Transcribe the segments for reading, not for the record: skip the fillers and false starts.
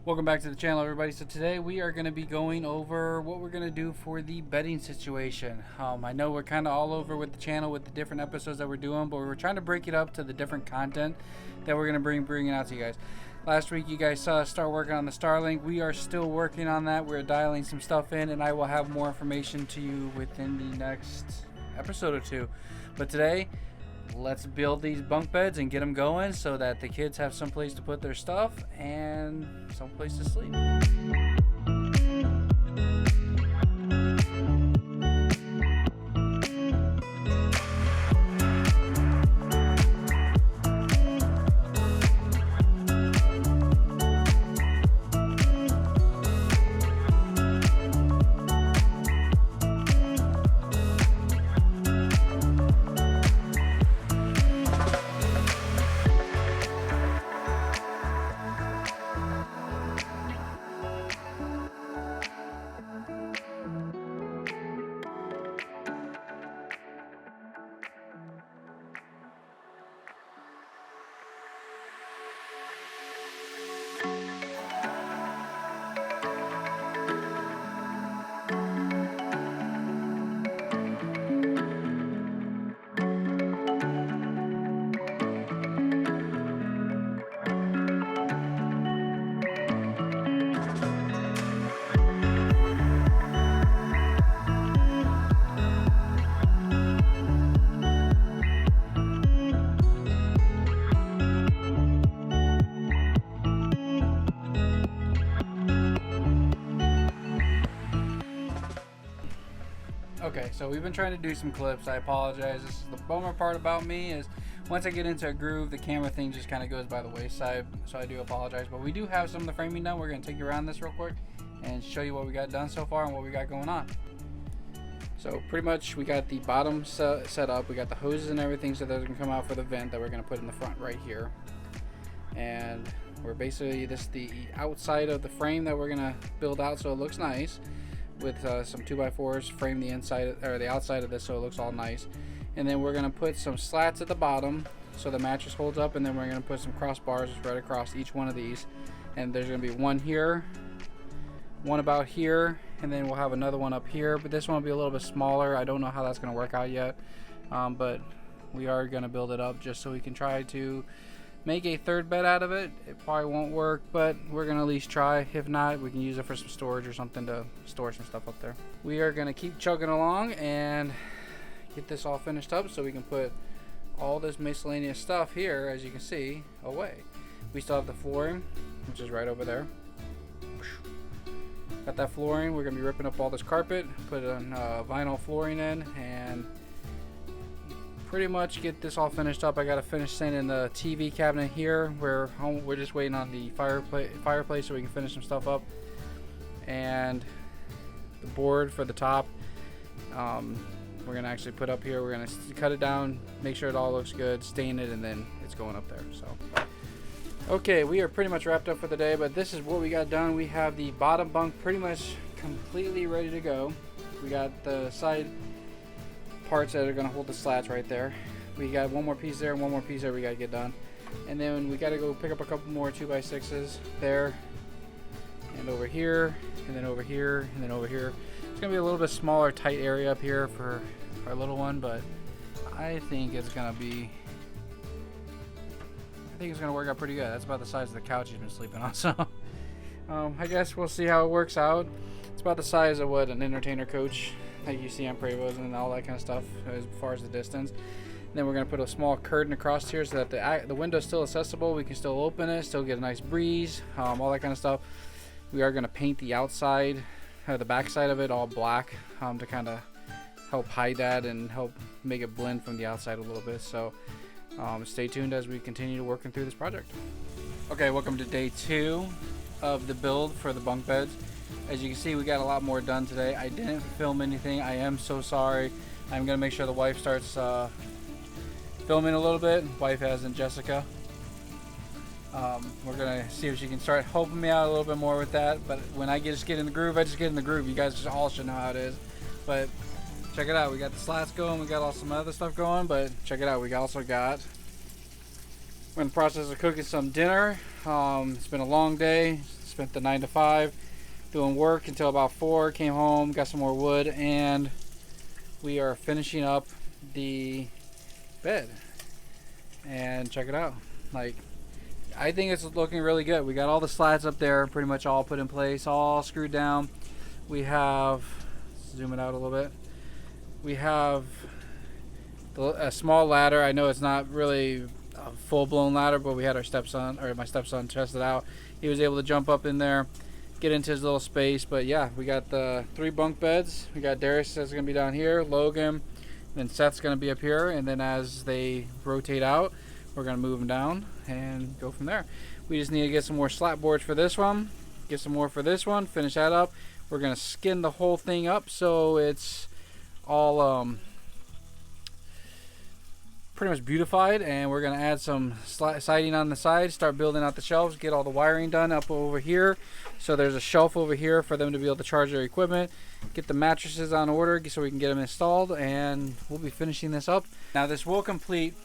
Welcome back to the channel, everybody. So today we are going to be going over what we're going to do for the bedding situation. I know we're kind of all over with the channel with the different episodes that we're doing, but we're trying to break it up to the different content that we're going to bring it out to you guys. Last week you guys saw us start working on the Starlink. We are still working on that. We're dialing some stuff in, and I will have more information to you within the next episode or two. But today, let's build these bunk beds and get them going so that the kids have some place to put their stuff and some place to sleep. Okay, so we've been trying to do some clips. I apologize. This is the bummer part about me is once I get into a groove, the camera thing just kind of goes by the wayside. So I do apologize, but we do have some of the framing done. We're going to take you around this real quick and show you what we got done so far and what we got going on. So pretty much we got the bottom set up. We got the hoses and everything so those can come out for the vent that we're going to put in the front right here. And we're basically, this is the outside of the frame that we're going to build out so it looks nice, with some 2x4s frame the inside or the outside of this so it looks all nice. And then we're going to put some slats at the bottom so the mattress holds up, and then we're going to put some crossbars right across each one of these, and there's going to be one here, one about here, and then we'll have another one up here, but this one will be a little bit smaller. I don't know how that's going to work out yet, but we are going to build it up just so we can try to make a third bed out of it. It probably won't work, but we're gonna at least try. If not, we can use it for some storage or something to store some stuff up there. We are gonna keep chugging along and get this all finished up so we can put all this miscellaneous stuff here, as you can see, away. We still have the flooring, which is right over there. Got that flooring. We're gonna be ripping up all this carpet, put an vinyl flooring in, and pretty much get this all finished up. I gotta finish sanding the TV cabinet here. We're just waiting on the fireplace so we can finish some stuff up, and the board for the top we're gonna actually put up here. We're gonna cut it down, make sure it all looks good, stain it, and then it's going up there. So okay, we are pretty much wrapped up for the day, but this is what we got done. We have the bottom bunk pretty much completely ready to go. We got the side parts that are going to hold the slats right there. We got one more piece there and one more piece there we got to get done, and then we got to go pick up a couple more 2x6s there and over here and then over here and then over here. It's going to be a little bit smaller tight area up here for our little one, but I think it's going to work out pretty good. That's about the size of the couch he's been sleeping on, so I guess we'll see how it works out. It's about the size of what an entertainer coach like you see on Prevost and all that kind of stuff as far as the distance. And then we're going to put a small curtain across here so that the window's still accessible. We can still open it, still get a nice breeze, all that kind of stuff. We are going to paint the outside, the back side of it all black to kind of help hide that and help make it blend from the outside a little bit. So stay tuned as we continue working through this project. Okay, welcome to day 2 of the build for the bunk beds. As you can see, we got a lot more done today. I didn't film anything. I am so sorry. I'm gonna make sure the wife starts filming a little bit. Wife as in Jessica. We're gonna see if she can start helping me out a little bit more with that. But when I just get in the groove, I just get in the groove. You guys just all should know how it is. But check it out. We got the slats going. We got all some other stuff going. But check it out. We also got We're in the process of cooking some dinner. It's been a long day. spent the 9 to 5 doing work until about 4, came home, got some more wood, and we are finishing up the bed. And check it out. Like, I think it's looking really good. We got all the slats up there pretty much all put in place, all screwed down. We have, zoom it out a little bit, we have a small ladder. I know it's not really a full-blown ladder, but we had our stepson, or my stepson, test it out. He was able to jump up in there, get into his little space. But yeah, we got the 3 bunk beds. We got Darius that's gonna be down here, Logan, then Seth's gonna be up here, and then as they rotate out, we're gonna move them down and go from there. We just need to get some more slat boards for this one, get some more for this one, finish that up. We're gonna skin the whole thing up so it's all pretty much beautified, and we're gonna add some siding on the side, start building out the shelves, get all the wiring done up over here. So there's a shelf over here for them to be able to charge their equipment, get the mattresses on order so we can get them installed, and we'll be finishing this up. Now this will complete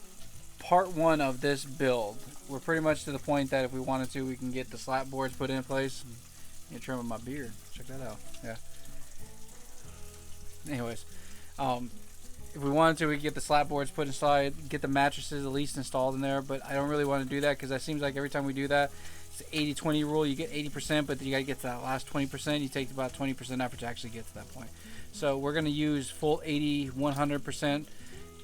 part 1 of this build. We're pretty much to the point that if we wanted to, we can get the slat boards put in place. You trimming my beard, check that out. Yeah. Anyways, if we wanted to, we could get the slat boards put inside, get the mattresses at least installed in there, but I don't really want to do that because it seems like every time we do that, it's the 80-20 rule. You get 80%, but then you got to get to that last 20%. You take about 20% effort to actually get to that point. So we're going to use full 80-100%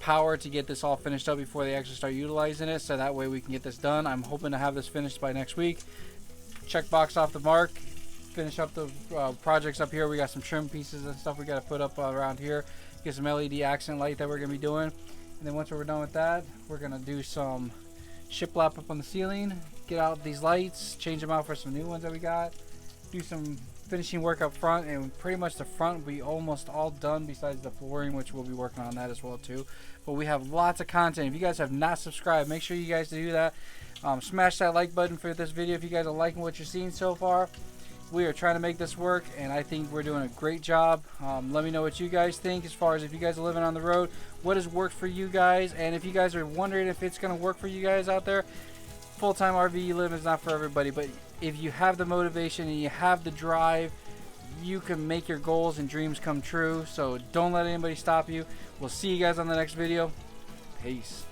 power to get this all finished up before they actually start utilizing it, so that way we can get this done. I'm hoping to have this finished by next week. Check box off the mark. Finish up the projects up here. We got some trim pieces and stuff we got to put up around here. Get some LED accent light that we're going to be doing. And then once we're done with that, we're going to do some shiplap up on the ceiling, get out these lights, change them out for some new ones that we got, do some finishing work up front, and pretty much the front will be almost all done besides the flooring, which we'll be working on that as well too. But we have lots of content. If you guys have not subscribed, make sure you guys do that. Smash that like button for this video if you guys are liking what you're seeing so far. We are trying to make this work, and I think we're doing a great job. Let me know what you guys think as far as if you guys are living on the road, what has worked for you guys, and if you guys are wondering if it's going to work for you guys out there, full-time RV living is not for everybody, but if you have the motivation and you have the drive, you can make your goals and dreams come true. So don't let anybody stop you. We'll see you guys on the next video. Peace.